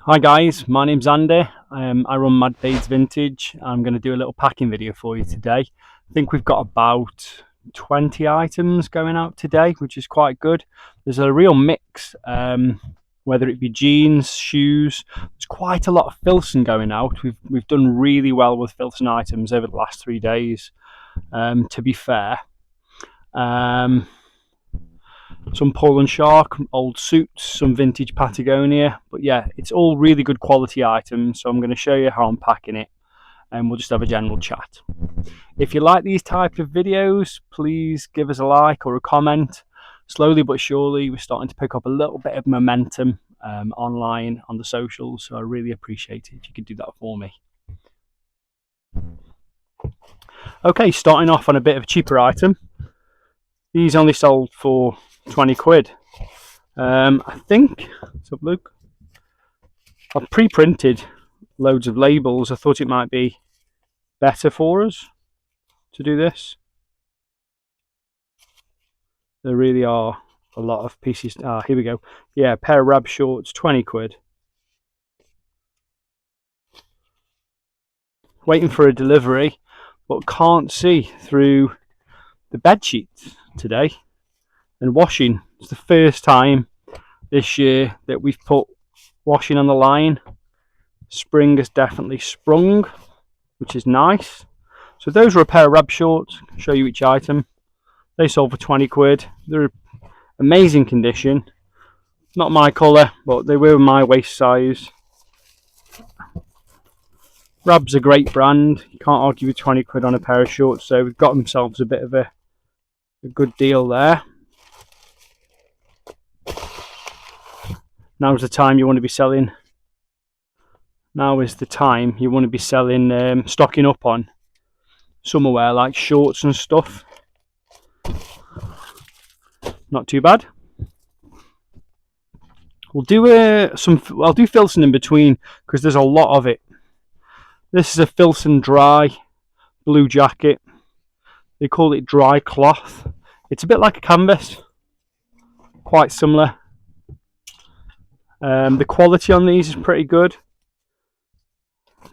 Hi guys, my name's Zander. I run Mad Fades Vintage. I'm going to do a little packing video for you today. I think we've got about 20 items going out today, which is quite good. There's a real mix, whether it be jeans, shoes. There's quite a lot of Filson going out. We've done really well with Filson items over the last 3 days, to be fair. Some Paul and Shark, old suits, some vintage Patagonia, but yeah, it's all really good quality items. So I'm going to show you how I'm packing it, and we'll just have a general chat. If you like these type of videos, please give us a like or a comment. Slowly but surely, we're starting to pick up a little bit of momentum online on the socials, so I really appreciate it if you could do that for me. Okay, starting off on a bit of a cheaper item. These only sold for 20 quid. I think, let's have a look. I've pre-printed loads of labels. I thought it might be better for us to do this. There really are a lot of pieces. Here we go. Yeah, pair of Rab shorts, 20 quid. Waiting for a delivery, but can't see through the bed sheets today. And washing, it's the first time this year that we've put washing on the line. Spring has definitely sprung, which is nice. So those are a pair of Rab shorts. I'll show you each item. They sold for 20 quid. They're amazing condition. Not my colour, but they were my waist size. Rab's a great brand. You can't argue with 20 quid on a pair of shorts, so we've got themselves a bit of a good deal there. Now's the time you want to be selling. Now is the time you want to be selling, stocking up on summer wear like shorts and stuff. Not too bad. We'll do I'll do Filson in between because there's a lot of it. This is a Filson dry blue jacket. They call it dry cloth. It's a bit like a canvas, quite similar. The quality on these is pretty good.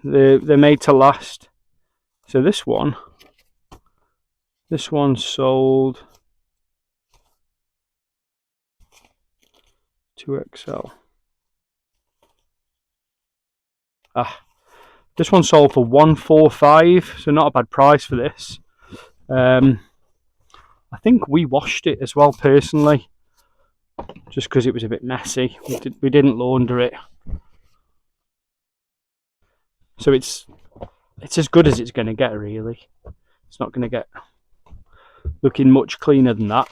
They're made to last. So this one sold 2XL. This one sold for 145, so not a bad price for this. I think we washed it as well personally, just because it was a bit messy. We didn't launder it, so it's as good as it's going to get, really. It's not going to get looking much cleaner than that.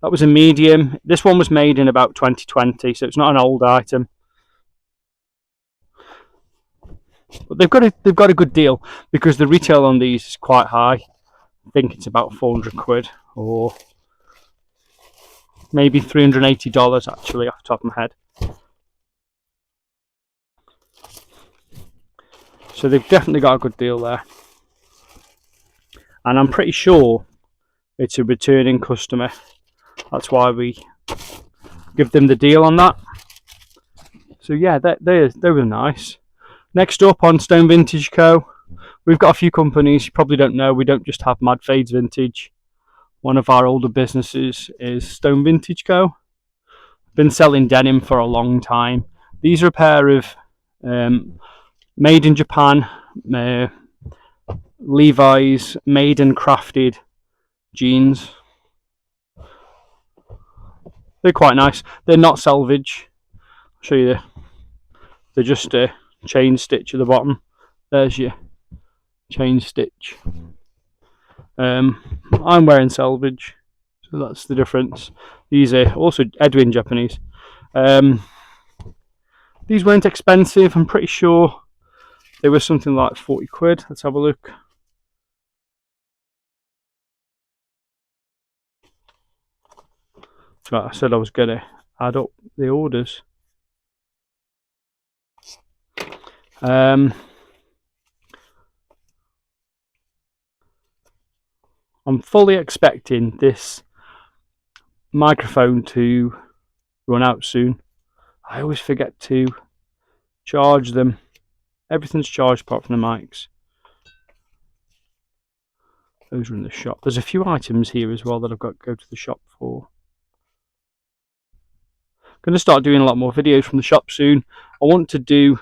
That was a medium. This one was made in about 2020, so it's not an old item. But they've got a good deal because the retail on these is quite high. I think it's about 400 quid or maybe $380 actually, off the top of my head. So they've definitely got a good deal there. And I'm pretty sure it's a returning customer. That's why we give them the deal on that. So yeah, they were nice. Next up on Stone Vintage Co. We've got a few companies you probably don't know. We don't just have Mad Fades Vintage. One of our older businesses is Stone Vintage Co. Been selling denim for a long time. These are a pair of made in Japan Levi's made and crafted jeans. They're quite nice. They're not selvage. I'll show you. They're just a chain stitch at the bottom. There's your chain stitch. I'm wearing selvage, so that's the difference. These are also Edwin Japanese. These weren't expensive. I'm pretty sure they were something like 40 quid. Let's have a look. Right, I said I was going to add up the orders. I'm fully expecting this microphone to run out soon. I always forget to charge them. Everything's charged apart from the mics. Those are in the shop. There's a few items here as well that I've got to go to the shop for. I'm going to start doing a lot more videos from the shop soon. I want to do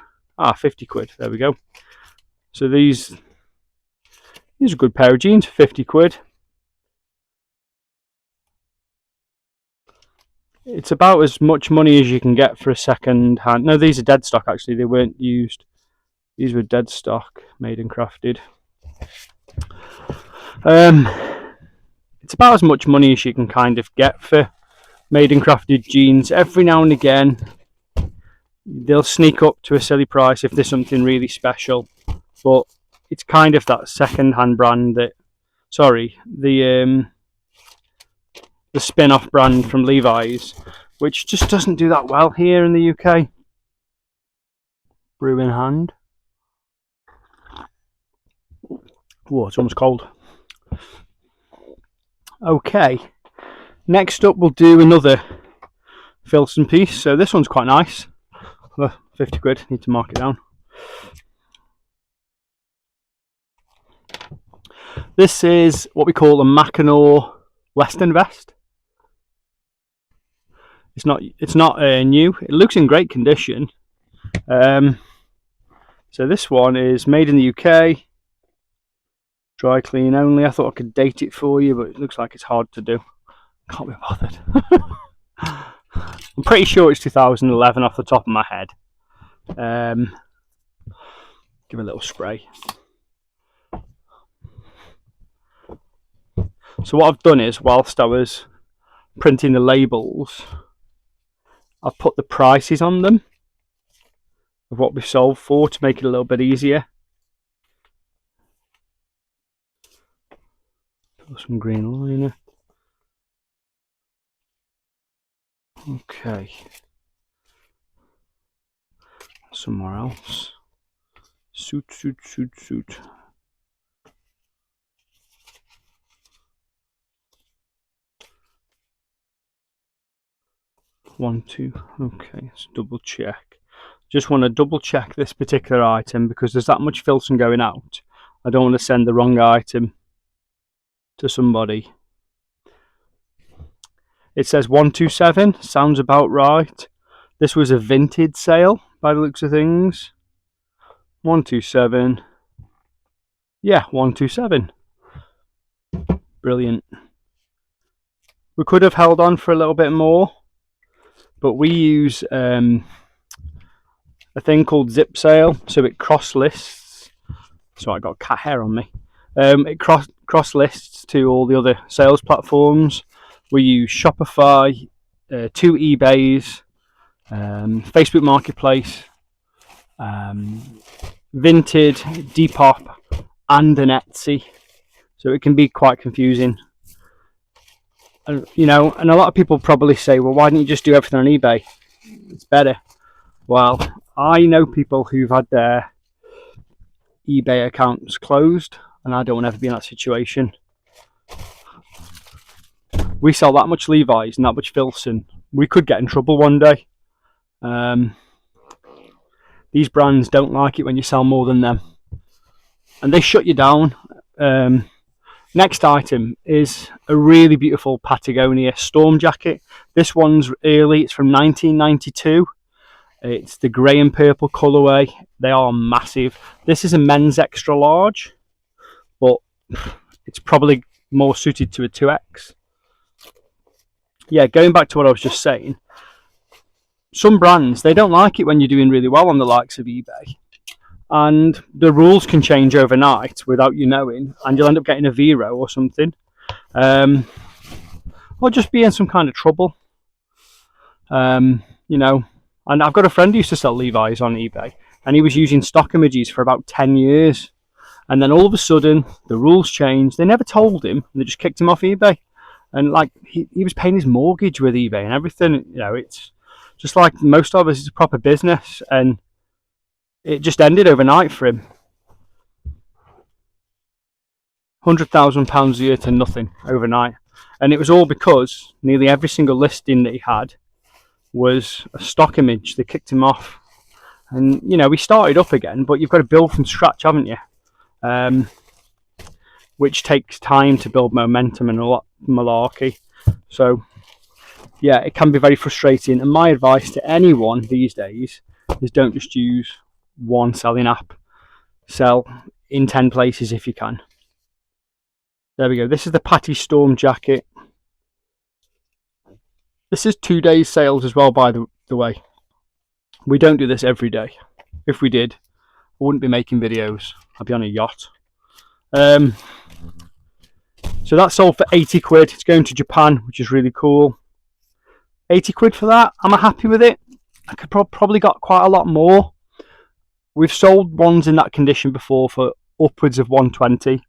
50 quid. There we go. So these are a good pair of jeans, 50 quid. It's about as much money as you can get for a second hand. No, these are dead stock actually. They weren't used. These were dead stock, made and crafted. It's about as much money as you can kind of get for made and crafted jeans. Every now and again, they'll sneak up to a silly price if there's something really special. But it's kind of that second-hand brand that, the spin-off brand from Levi's, which just doesn't do that well here in the UK. Brew in hand. Whoa, it's almost cold. Okay, next up we'll do another Filson piece. So this one's quite nice. 50 quid, need to mark it down. This is what we call a Mackinaw Western vest. It's not new. It looks in great condition. So this one is made in the UK. Dry clean only. I thought I could date it for you, but it looks like it's hard to do. Can't be bothered. I'm pretty sure it's 2011 off the top of my head. Give it a little spray. So what I've done is, whilst I was printing the labels, I've put the prices on them of what we've sold for to make it a little bit easier. Put some green liner. Okay. Somewhere else. Suit. 1, 2. Okay, let's double check. Just want to double check this particular item because there's that much Filson going out. I don't want to send the wrong item to somebody. It says 127, sounds about right. This was a vintage sale by the looks of things. 127. Yeah, 127. Brilliant. We could have held on for a little bit more, but we use a thing called zip sale, so it cross lists. So I got cat hair on me. It cross lists to all the other sales platforms. We use Shopify, 2 eBays, Facebook Marketplace, Vinted, Depop, and an Etsy. So it can be quite confusing. And, you know, and a lot of people probably say, well, why don't you just do everything on eBay? It's better. Well, I know people who've had their eBay accounts closed, and I don't want to ever be in that situation. We sell that much Levi's and that much Filson. We could get in trouble one day. These brands don't like it when you sell more than them, and they shut you down. Next item is a really beautiful Patagonia storm jacket. This one's early, it's from 1992. It's the grey and purple colourway. They are massive. This is a men's extra large, but it's probably more suited to a 2X. Yeah, going back to what I was just saying, some brands, they don't like it when you're doing really well on the likes of eBay. And the rules can change overnight without you knowing, and you'll end up getting a Vero or something. Or just be in some kind of trouble. You know, and I've got a friend who used to sell Levi's on eBay, and he was using stock images for about 10 years. And then all of a sudden, the rules changed. They never told him, and they just kicked him off eBay. And like, he was paying his mortgage with eBay and everything. You know, it's just like most of us, it's a proper business, and it just ended overnight for him. £100,000 a year to nothing overnight. And it was all because nearly every single listing that he had was a stock image. They kicked him off, and you know, we started up again, but you've got to build from scratch, haven't you? Which takes time to build momentum and a lot malarkey. So yeah, it can be very frustrating, and my advice to anyone these days is don't just use one selling app. Sell in 10 places if you can. There we go. This is the Patty Storm jacket. This is 2 days sales as well, by the way. We don't do this every day. If we did, I wouldn't be making videos. I'd be on a yacht. So that's sold for 80 quid. It's going to Japan, which is really cool. 80 quid for that. I'm happy with it. I could probably got quite a lot more. We've sold ones in that condition before for upwards of 120.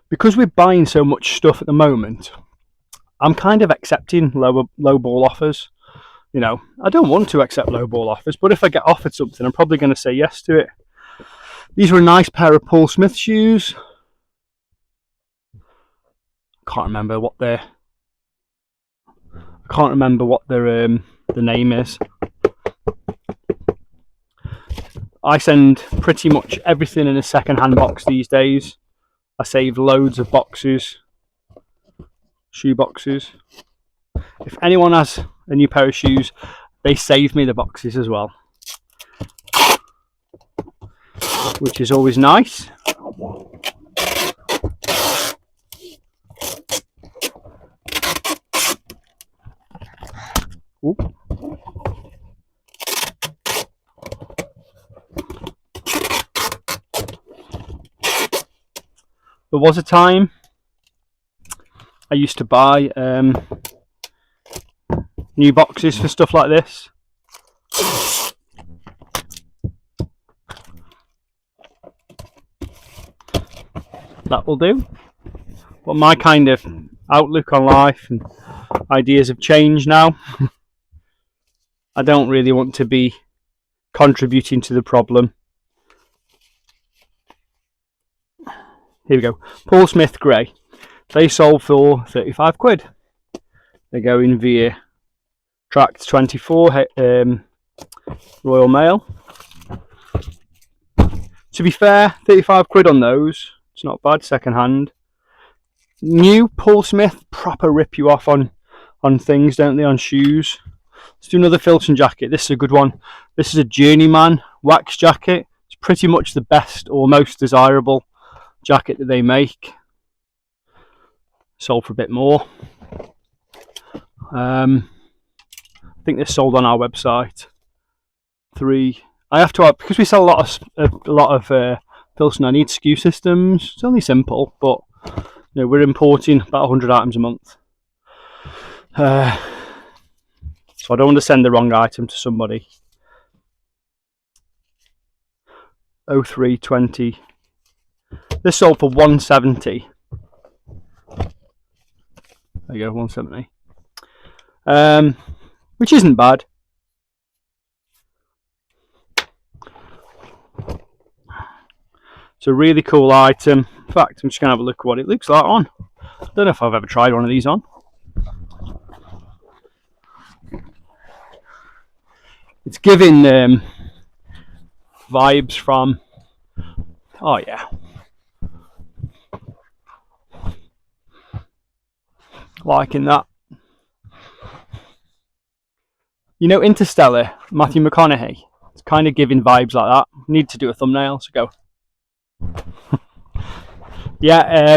Because we're buying so much stuff at the moment, I'm kind of accepting low ball offers. You know, I don't want to accept low ball offers, but if I get offered something, I'm probably going to say yes to it. These were a nice pair of Paul Smith shoes. Can't remember what their the name is. I send pretty much everything in a second-hand box these days. I save loads of boxes, shoe boxes. If anyone has a new pair of shoes, they save me the boxes as well, which is always nice. Ooh. There was a time I used to buy new boxes for stuff like this. That will do. But my kind of outlook on life and ideas have changed now. I don't really want to be contributing to the problem. Here we go. Paul Smith Grey. They sold for 35 quid. They're going via Tract 24 Royal Mail. To be fair, 35 quid on those. It's not bad, second hand. New Paul Smith proper rip you off on things, don't they, on shoes. Let's do another Filton jacket. This is a good one. This is a Journeyman wax jacket. It's pretty much the best or most desirable jacket that they make. Sold for a bit more. I think they're sold on our website. I have to add, because we sell a lot of Filton, I need SKU systems. It's only simple, but you know, we're importing about 100 items a month. So I don't want to send the wrong item to somebody. 0320. This sold for 170. There you go, 170. Which isn't bad. It's a really cool item. In fact, I'm just going to have a look at what it looks like on. I don't know if I've ever tried one of these on. It's giving vibes from, oh yeah, liking that. You know, Interstellar, Matthew McConaughey. It's kind of giving vibes like that. Need to do a thumbnail, so go. Yeah,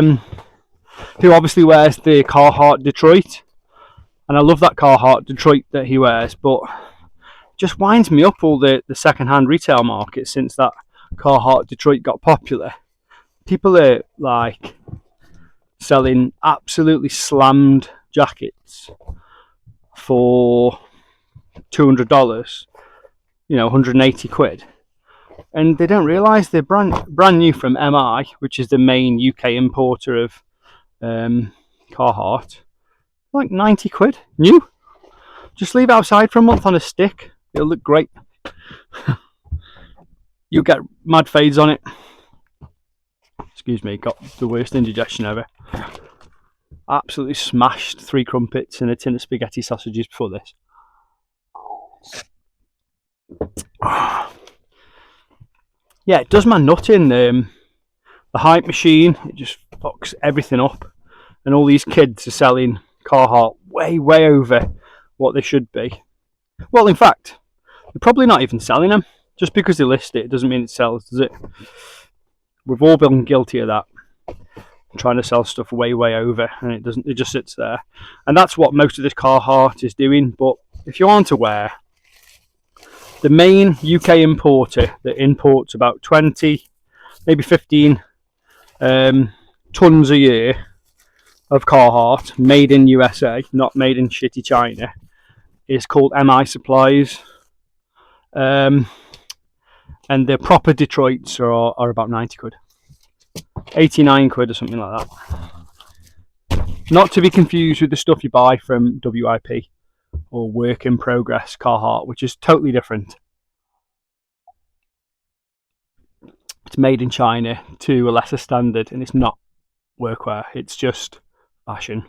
who obviously wears the Carhartt Detroit, and I love that Carhartt Detroit that he wears, but just winds me up all the second-hand retail market since that Carhartt Detroit got popular. People are like selling absolutely slammed jackets for $200, you know, 180 quid, and they don't realise they're brand new from MI, which is the main UK importer of Carhartt. Like 90 quid new. Just leave it outside for a month on a stick. It'll look great. You'll get mad fades on it. Excuse me, got the worst indigestion ever. Absolutely smashed 3 crumpets and a tin of spaghetti sausages before this. Yeah, it does my nut in. The hype machine, it just fucks everything up. And all these kids are selling Carhartt way over what they should be. Well, in fact, they're probably not even selling them. Just because they list it doesn't mean it sells, does it? We've all been guilty of that. Trying to sell stuff way over, and it doesn't. It just sits there. And that's what most of this Carhartt is doing. But if you aren't aware, the main UK importer that imports about 20, maybe 15 tons a year of Carhartt made in USA, not made in shitty China, is called MI Supplies. And the proper Detroits are about 90 quid. 89 quid or something like that. Not to be confused with the stuff you buy from WIP or Work in Progress Carhartt, which is totally different. It's made in China to a lesser standard, and it's not workwear, it's just fashion.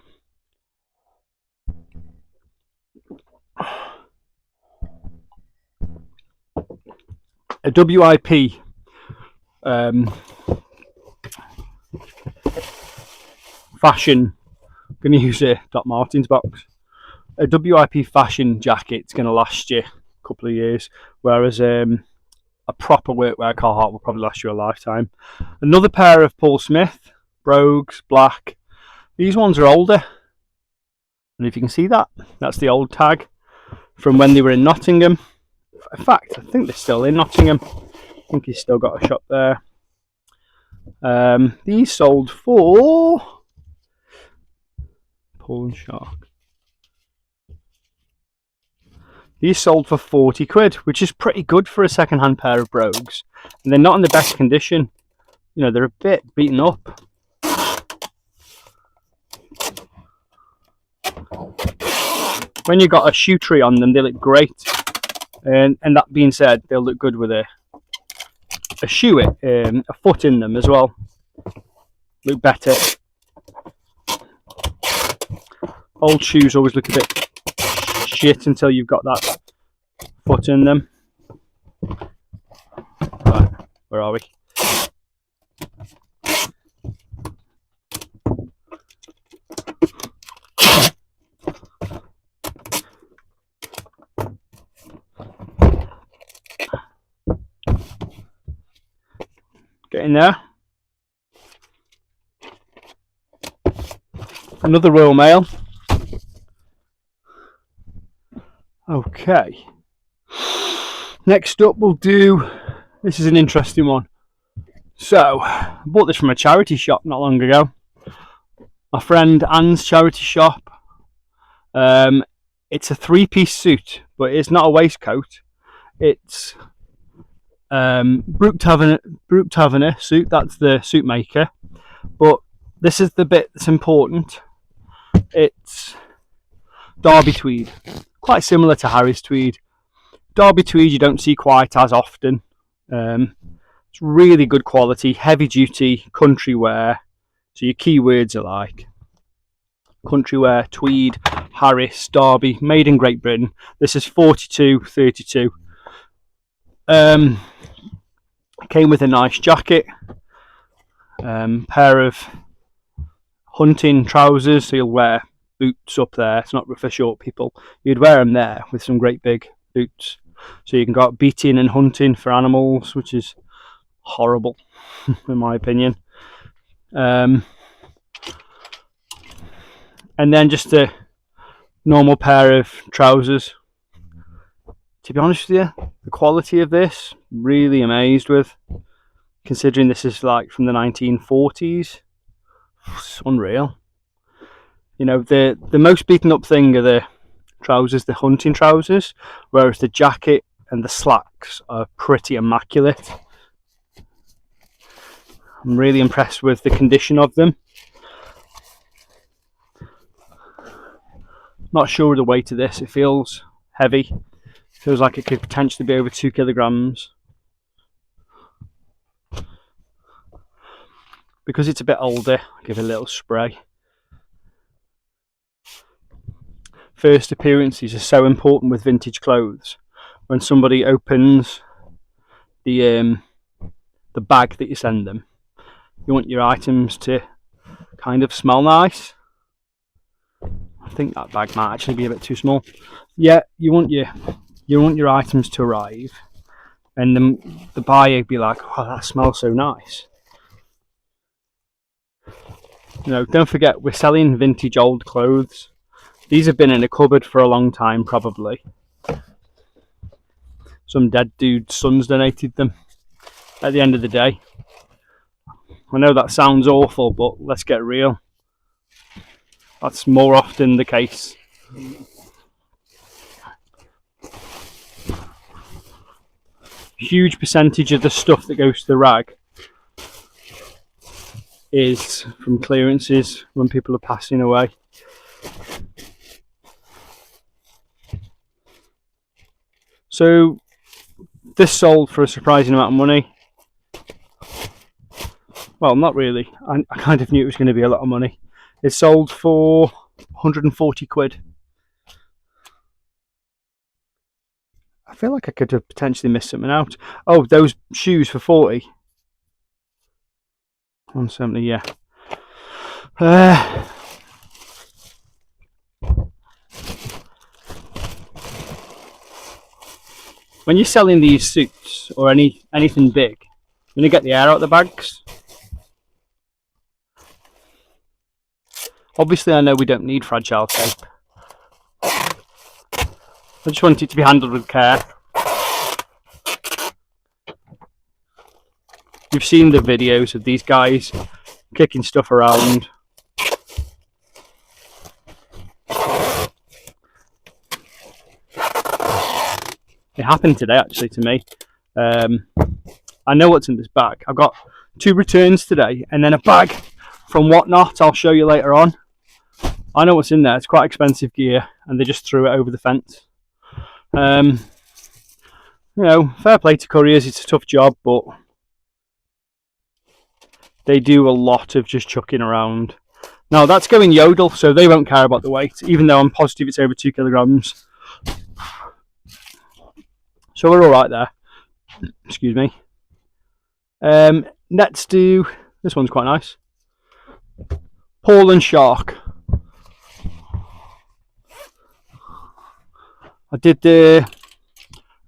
A WIP fashion, I'm going to use a Doc Martens box. A WIP fashion jacket's going to last you a couple of years, whereas a proper workwear Carhartt will probably last you a lifetime. Another pair of Paul Smith brogues, black. These ones are older, and if you can see that, that's the old tag from when they were in Nottingham. In fact, I think they're still in Nottingham. I think he's still got a shop there. These sold for Paul and Shark. These sold for 40 quid, which is pretty good for a second-hand pair of brogues. And they're not in the best condition. You know, they're a bit beaten up. When you've got a shoe tree on them, they look great. And that being said, they'll look good with a shoe, a foot in them as well. Look better. Old shoes always look a bit shit until you've got that foot in them. Right, where are we? Get in there. Another Royal Mail. Okay. Next up we'll do, this is an interesting one. So, I bought this from a charity shop not long ago. My friend Anne's charity shop. It's a 3-piece suit, but it's not a waistcoat. It's Brooke Taverner suit, that's the suit maker. But this is the bit that's important. It's Derby tweed, quite similar to Harry's tweed. Derby tweed you don't see quite as often. It's really good quality, heavy duty country wear. So your keywords are like country wear, tweed, Harris, Derby, made in Great Britain. This is 42.32. Came with a nice jacket, pair of hunting trousers, so you'll wear boots up there. It's not for short people. You'd wear them there with some great big boots, so you can go out beating and hunting for animals, which is horrible in my opinion. And then just a normal pair of trousers. To be honest with you, the quality of this, really amazed with, considering this is like from the 1940s. It's unreal. You know, the most beaten up thing are the trousers, the hunting trousers, whereas the jacket and the slacks are pretty immaculate. I'm really impressed with the condition of them. Not sure of the weight of this. It feels heavy. Feels like it could potentially be over 2 kilograms. Because it's a bit older, I'll give it a little spray. first appearances are so important with vintage clothes. When somebody opens the bag that you send them, you want your items to kind of smell nice. I think that bag might actually be a bit too small. Yeah, you want your items to arrive, and then the buyer be like, "Oh, that smells so nice." You know, don't forget we're selling vintage old clothes. These have been in a cupboard for a long time, probably. Some dead dude's son's donated them. At the end of the day, I know that sounds awful, but let's get real. That's more often the case. Huge percentage of the stuff that goes to the rag is from clearances when people are passing away. So this sold for a surprising amount of money. Well, not really. I kind of knew it was going to be a lot of money. It sold for 140 quid. I feel like I could have potentially missed something out. Oh, those shoes for 40. 170, yeah. When you're selling these suits or anything big, you're going to get the air out of the bags. Obviously, I know we don't need fragile tape. I just want it to be handled with care. You've seen the videos of these guys kicking stuff around. It happened today, actually, to me. I know what's in this bag. I've got 2 returns today, and then a bag from Whatnot. I'll show you later on. I know what's in there. It's quite expensive gear, and they just threw it over the fence. You know, fair play to couriers. It's a tough job, but they do a lot of just chucking around. Now that's going Yodel, so they won't care about the weight, even though I'm positive it's over 2 kilograms. So we're all right there. Excuse me. Let's do this one's quite nice. Paul and Shark. I did a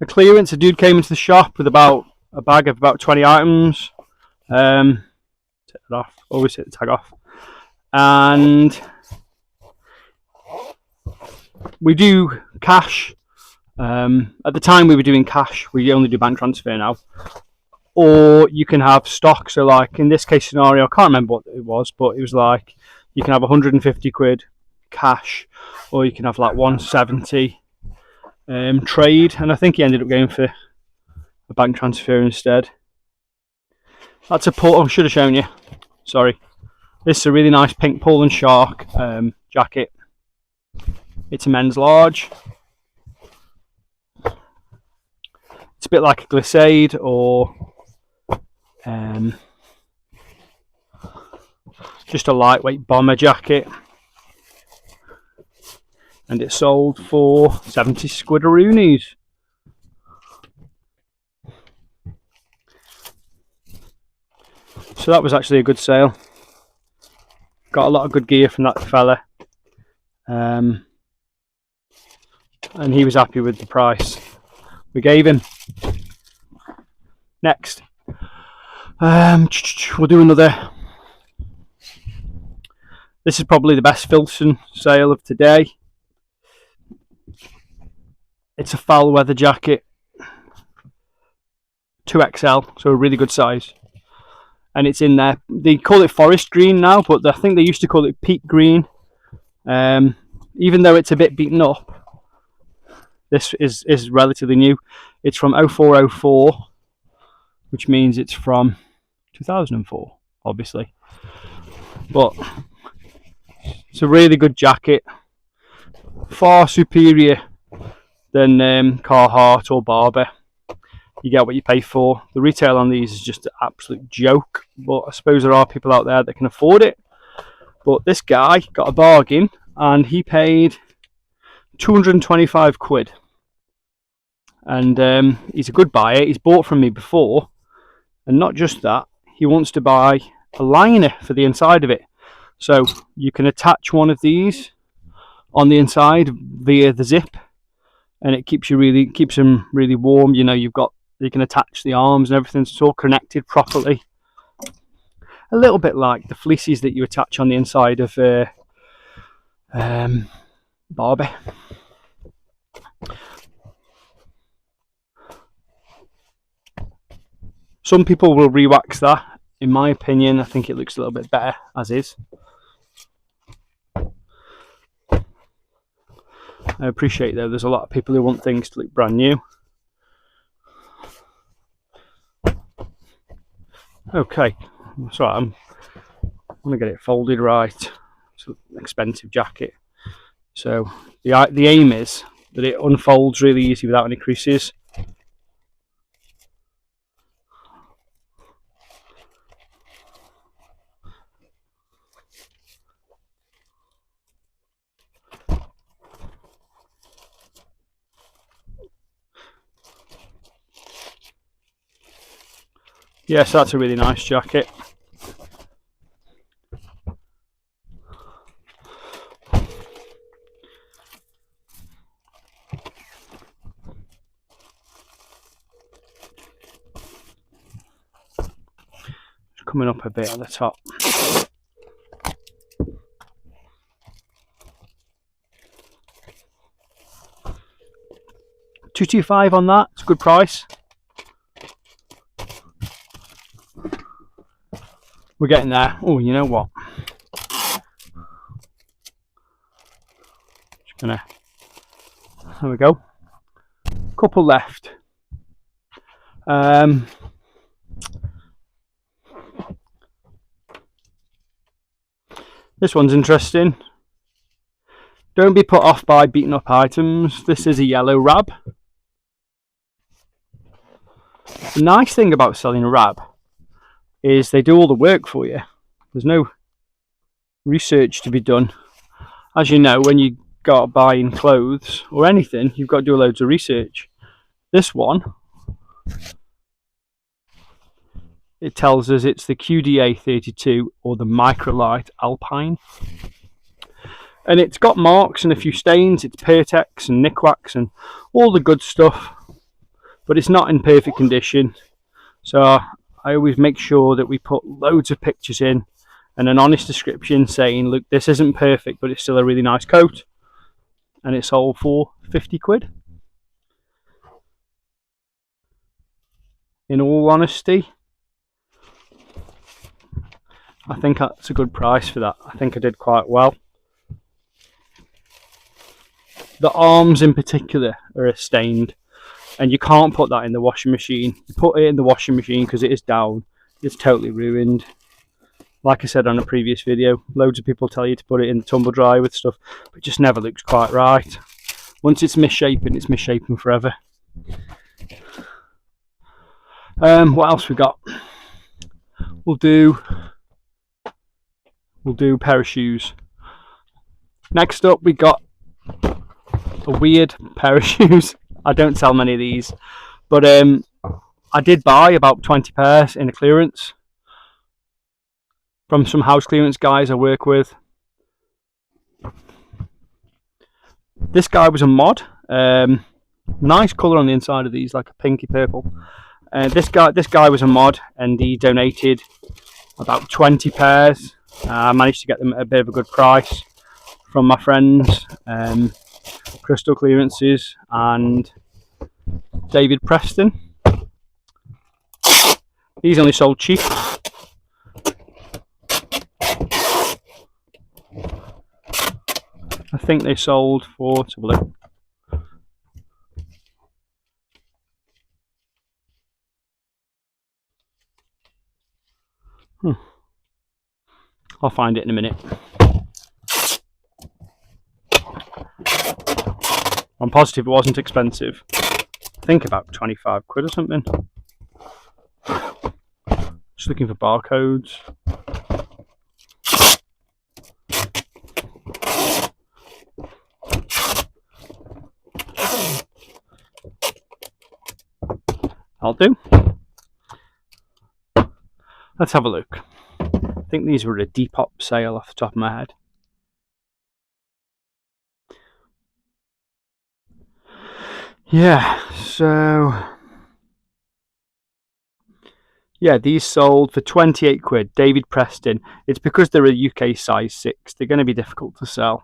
clearance. A dude came into the shop with about a bag of about 20 items. Take it off. Always hit the tag off. And we do cash. At the time we were doing cash. We only do bank transfer now. Or you can have stock. So like in this case scenario, I can't remember what it was, but it was like you can have 150 quid cash, or you can have like 170 trade, and I think he ended up going for a bank transfer instead. That's a Paul. I should have shown you. Sorry. This is a really nice pink Paul and Shark jacket. It's a men's large. It's a bit like a glissade or just a lightweight bomber jacket. And it sold for 70 squiddaroonies. So that was actually a good sale. Got a lot of good gear from that fella. And he was happy with the price we gave him. Next. We'll do another. This is probably the best Filson sale of today. It's a foul weather jacket, 2XL, so a really good size. And it's in there. They call it forest green now, but I think they used to call it peat green. Even though it's a bit beaten up, this is relatively new. It's from 0404, which means it's from 2004, obviously. But it's a really good jacket, far superior than Carhartt or Barber. You get what you pay for. The retail on these is just an absolute joke, but I suppose there are people out there that can afford it. But this guy got a bargain, and he paid £225. And he's a good buyer. He's bought from me before, and not just that, he wants to buy a liner for the inside of it. So you can attach one of these on the inside via the zip, and it keeps them really warm. You know, you can attach the arms and everything, so it's all connected properly. A little bit like the fleeces that you attach on the inside of Barbie. Some people will re-wax that. In my opinion, I think it looks a little bit better as is. I appreciate though, there's a lot of people who want things to look brand new. Okay, so I'm going to get it folded right. It's an expensive jacket. So the aim is that it unfolds really easy without any creases. Yes, that's a really nice jacket. Coming up a bit at the top. £225 on that. It's a good price. We're getting there. Oh, you know what? Just gonna. There we go. Couple left. This one's interesting. Don't be put off by beaten up items. This is a yellow rab. The nice thing about selling a rab is they do all the work for you. There's no research to be done. As you know, when you go out buying clothes or anything, you've got to do loads of research. This one, it tells us it's the QDA 32 or the Microlight Alpine. And it's got marks and a few stains. It's Pertex and Nicwax and all the good stuff, but it's not in perfect condition. So I always make sure that we put loads of pictures in and an honest description saying, look, this isn't perfect, but it's still a really nice coat. And it's sold for £50. In all honesty, I think that's a good price for that. I think I did quite well. The arms in particular are stained, and you can't put that in the washing machine. You put it in the washing machine because it is down, it's totally ruined. Like I said on a previous video, loads of people tell you to put it in the tumble dryer with stuff, but it just never looks quite right. Once it's misshapen forever. What else we got? We'll do a pair of shoes. Next up, we got a weird pair of shoes. I don't sell many of these, but I did buy about 20 pairs in a clearance from some house clearance guys I work with. This guy was a mod. Nice colour on the inside of these, like a pinky purple. This guy was a mod, and he donated about 20 pairs. I managed to get them at a bit of a good price from my friends, Crystal Clearances and David Preston. These only sold cheap. I think they sold for, let's have a look. I'll find it in a minute. I'm positive it wasn't expensive. I think about 25 quid or something. Just looking for barcodes. I'll do. Let's have a look. I think these were a Depop sale off the top of my head. Yeah, so yeah, these sold for 28 quid. David Preston. It's because they're a UK size 6. They're going to be difficult to sell.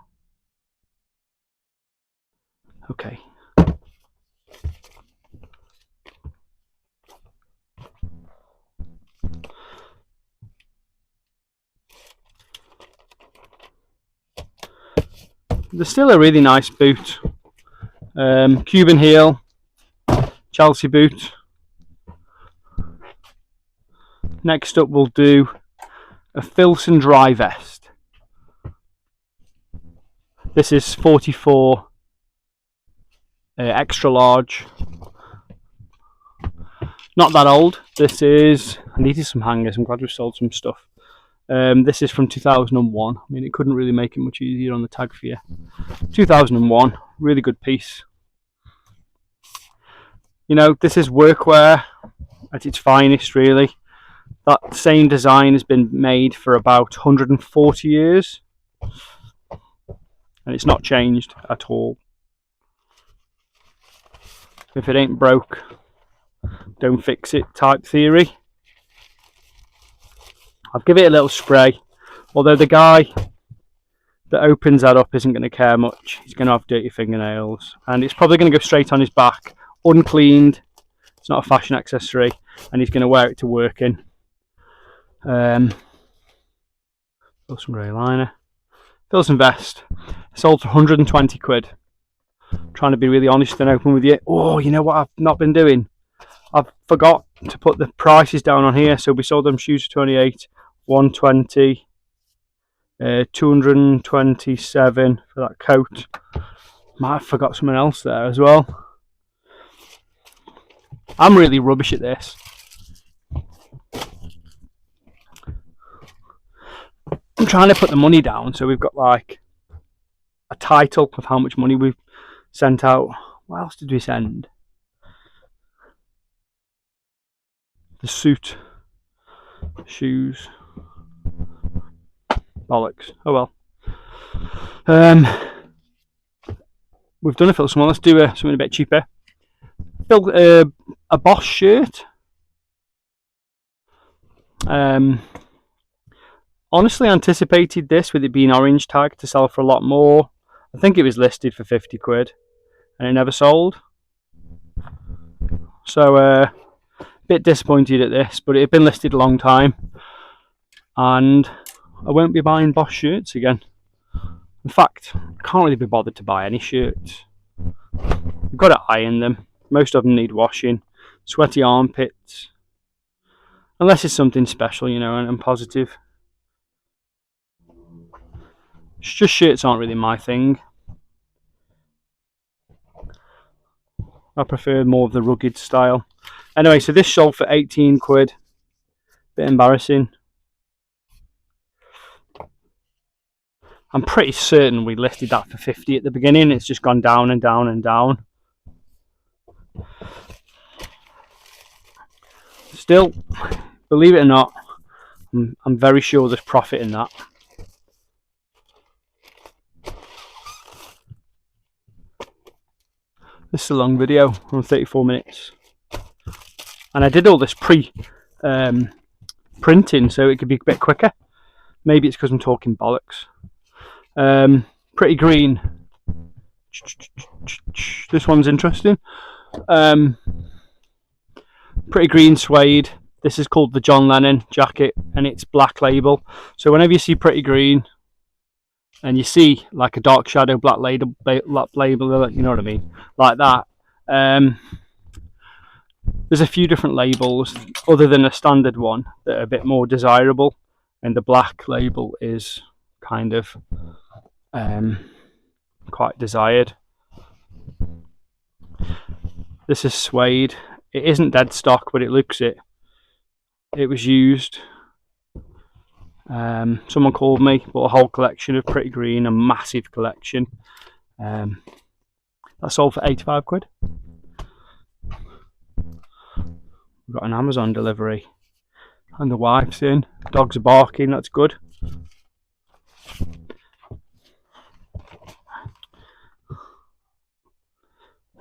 Okay. They're still a really nice boot. Cuban heel, Chelsea boot. Next up we'll do a Filson dry vest. This is 44 extra large. Not that old. This is, I needed some hangers, I'm glad we've sold some stuff. This is from 2001. I mean, it couldn't really make it much easier on the tag for you. 2001, really good piece. You know, this is workwear at its finest, really. That same design has been made for about 140 years. And it's not changed at all. If it ain't broke, don't fix it type theory. I'll give it a little spray, although the guy that opens that up isn't going to care much. He's going to have dirty fingernails, and it's probably going to go straight on his back, uncleaned. It's not a fashion accessory, and he's going to wear it to work in. Filson grey liner. Filson vest. Sold for 120 quid. Trying to be really honest and open with you. Oh, you know what I've not been doing? I've forgot to put the prices down on here. So we sold them shoes for 28, 120, 227 for that coat. Might have forgot something else there as well. I'm really rubbish at this. I'm trying to put the money down so we've got like a title of how much money we've sent out. What else did we send? The suit, shoes, bollocks. Oh well. We've done a Filson one. Let's do something a bit cheaper. A Bosch shirt. Honestly anticipated this with it being orange tag to sell for a lot more. I think it was listed for 50 quid and it never sold. So a bit disappointed at this, but it had been listed a long time and I won't be buying Bosch shirts again. In fact, I can't really be bothered to buy any shirts. You've got to iron them. Most of them need washing. Sweaty armpits. Unless it's something special, you know, and positive. Just shirts aren't really my thing. I prefer more of the rugged style. Anyway, so this sold for 18 quid. Bit embarrassing. I'm pretty certain we listed that for 50 at the beginning. It's just gone down and down and down. Still, believe it or not, I'm very sure there's profit in that. This is a long video, on 34 minutes. And I did all this printing so it could be a bit quicker. Maybe it's because I'm talking bollocks. Pretty green. This one's interesting. Pretty green suede. This is called the John Lennon jacket and it's black label. So whenever you see pretty green and you see like a dark shadow black label, you know what I mean, like that. There's a few different labels other than a standard one that are a bit more desirable, and the black label is kind of quite desired. This is suede. It isn't dead stock, but it looks it. It was used. Someone called me, bought a whole collection of pretty green, a massive collection. That sold for 85 quid. We've got an Amazon delivery. And the wife's in. Dogs are barking, that's good.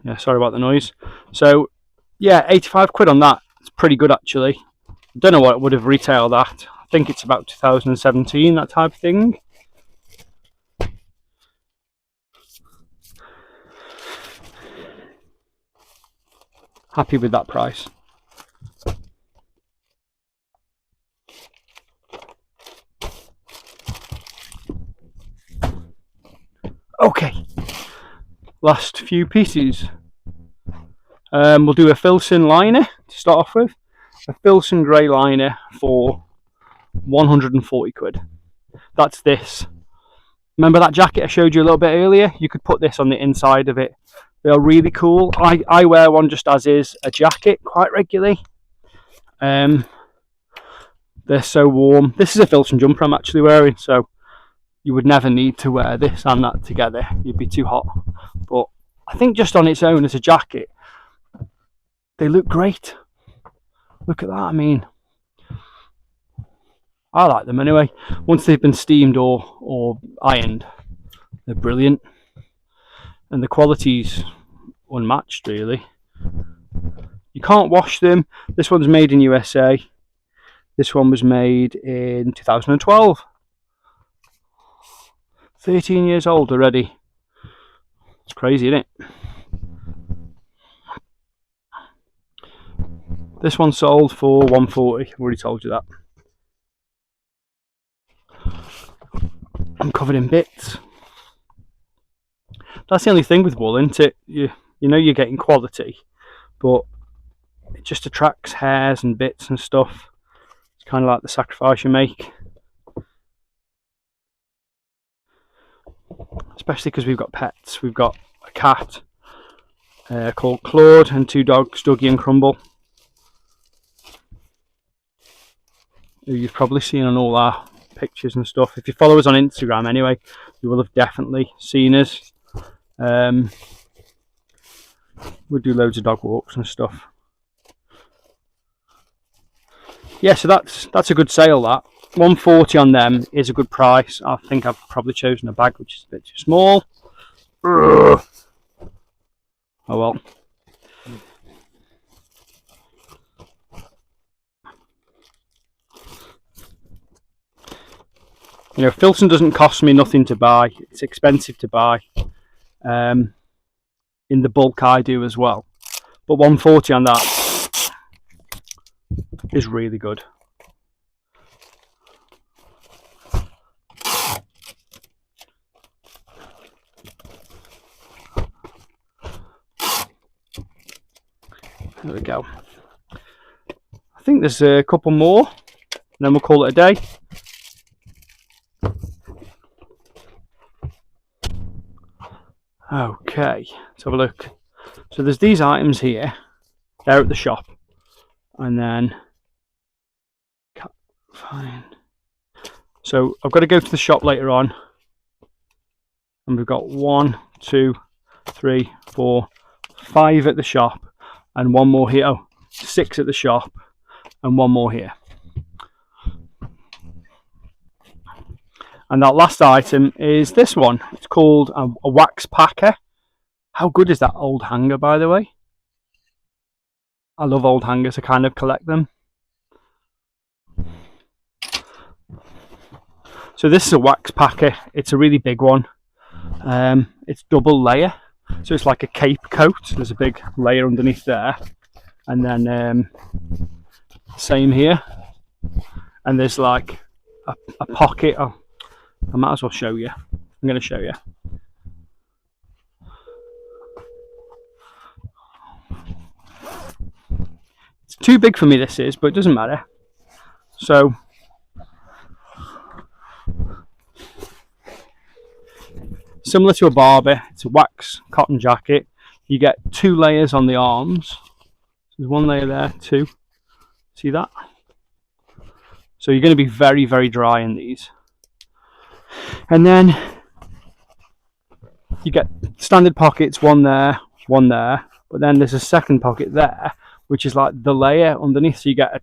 Yeah, sorry about the noise. So, yeah, 85 quid on that. It's pretty good actually. I don't know what it would have retailed at. I think it's about 2017, that type of thing. Happy with that price. Okay, last few pieces. We'll do a Filson liner to start off with. A Filson grey liner for 140 quid. That's this. Remember that jacket I showed you a little bit earlier? You could put this on the inside of it. They are really cool. I wear one just as is, a jacket, quite regularly. They're so warm. This is a Filson jumper I'm actually wearing, so you would never need to wear this and that together. You'd be too hot. But I think just on its own as a jacket, they look great. Look at that. I mean, I like them anyway. Once they've been steamed or ironed, they're brilliant. And the quality's unmatched, really. You can't wash them. This one's made in USA. This one was made in 2012. 13 years old already. It's crazy, isn't it? This one sold for 140. I've already told you that. I'm covered in bits. That's the only thing with wool, isn't it? You know you're getting quality, but it just attracts hairs and bits and stuff. It's kind of like the sacrifice you make. Especially because we've got pets. We've got a cat called Claude and two dogs, Dougie and Crumble, who you've probably seen on all our pictures and stuff. If you follow us on Instagram anyway, you will have definitely seen us. We do loads of dog walks and stuff. Yeah, so that's a good sale. That 140 on them is a good price. I think I've probably chosen a bag which is a bit too small. Oh well. You know, Filson doesn't cost me nothing to buy. It's expensive to buy. In the bulk I do as well. But 140 on that is really good. There we go. I think there's a couple more, and then we'll call it a day. Okay, let's have a look. So there's these items here. They're at the shop. And then... Fine. So I've got to go to the shop later on. And we've got 1, 2, 3, 4, 5 at the shop. And one more here. Oh, 6 at the shop. And one more here. And that last item is this one. It's called a wax packer. How good is that old hanger, by the way? I love old hangers. I kind of collect them. So this is a wax packer. It's a really big one. It's double layer. So it's like a cape coat. There's a big layer underneath there. And then same here. And there's like a pocket. Oh, I might as well show you. I'm going to show you. It's too big for me, this is, but it doesn't matter. So similar to a Barbie, it's a wax cotton jacket. You get 2 layers on the arms. There's 1 layer there, 2. See that? So you're going to be very, very dry in these. And then you get standard pockets, 1 there, 1 there. But then there's a second pocket there, which is like the layer underneath. So you get a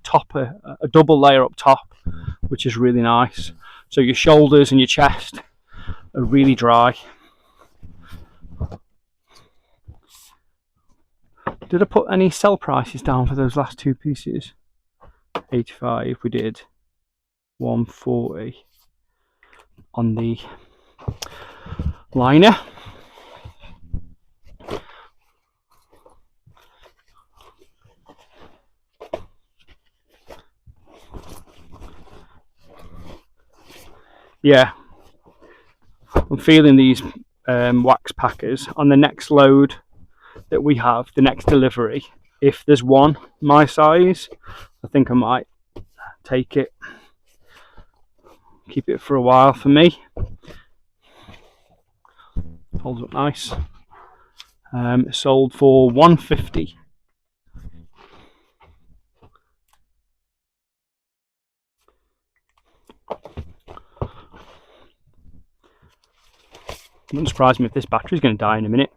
double layer up top, which is really nice. So your shoulders and your chest are really dry. Did I put any sell prices down for those last two pieces? 85, we did 140 on the liner. Yeah, I'm feeling these wax packers on the next load that we have, the next delivery. If there's one my size, I think I might take it, keep it for a while for me. Holds up nice. Sold for 150. Wouldn't surprise me if this battery's going to die in a minute.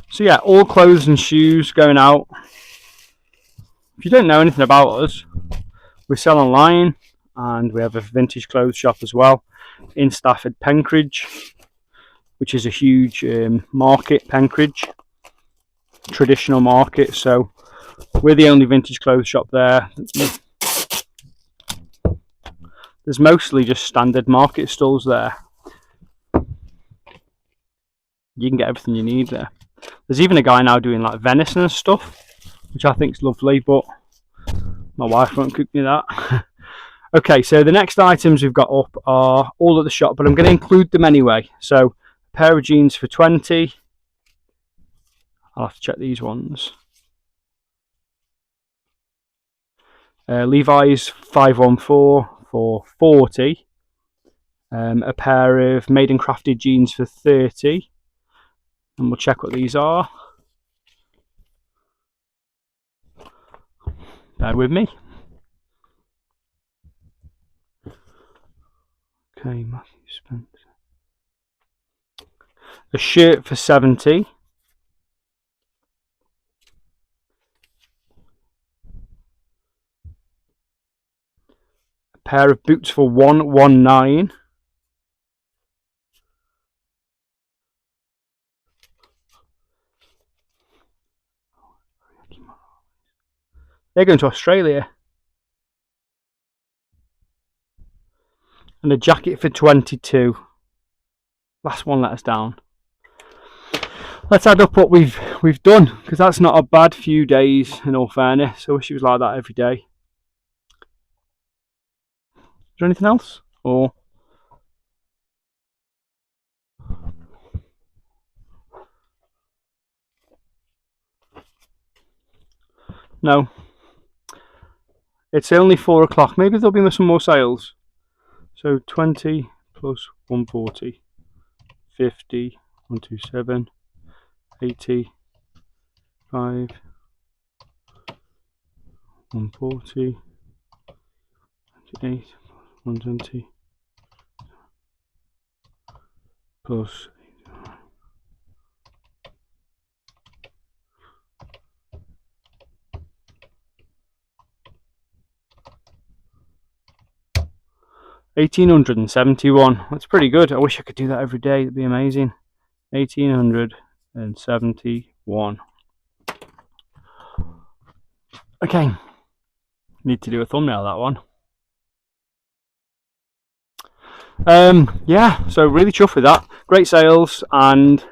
So yeah, all clothes and shoes going out. If you don't know anything about us, we sell online and we have a vintage clothes shop as well in Stafford, Penkridge, which is a huge market, Penkridge, traditional market. So we're the only vintage clothes shop there. There's mostly just standard market stalls there. You can get everything you need there. There's even a guy now doing like venison and stuff, which I think is lovely, but my wife won't cook me that. Okay, so the next items we've got up are all at the shop, but I'm going to include them anyway. So a pair of jeans for 20. I'll have to check these ones. Levi's 514 for 40. A pair of made and crafted jeans for 30. And we'll check what these are. Bear with me. Okay, Matthew Spencer. A shirt for 70. A pair of boots for 119. They're going to Australia. And a jacket for 22. Last one let us down. Let's add up what we've done, because that's not a bad few days in all fairness. I wish it was like that every day. Is there anything else? Or no? It's only 4 o'clock. Maybe there'll be some more sales. So 20 plus 140, 50, 127, 80, 5, 140, 28, 120, plus 1,871. That's pretty good. I wish I could do that every day. It'd be amazing. 1,871. Okay. Need to do a thumbnail that one. Yeah, so really chuffed with that. Great sales, and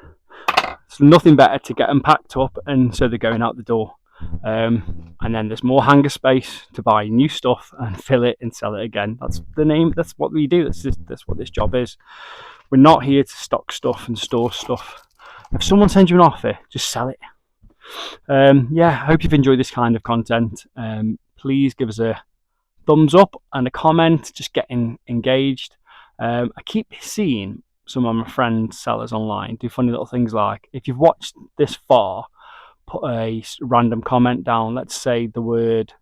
it's nothing better to get them packed up and so they're going out the door. And then there's more hanger space to buy new stuff and fill it and sell it again. That's the name. That's what we do. That's what this job is. We're not here to stock stuff and store stuff. If someone sends you an offer, just sell it. Yeah, I hope you've enjoyed this kind of content. Please give us a thumbs up and a comment. Just getting engaged. I keep seeing some of my friends sellers online do funny little things like, if you've watched this far, put a random comment down. Let's say the word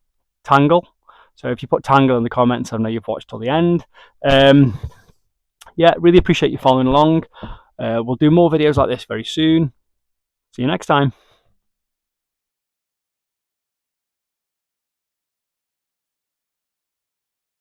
tangle. So if you put tangle in the comments, I know you've watched till the end. Yeah, really appreciate you following along. We'll do more videos like this very soon. See you next time.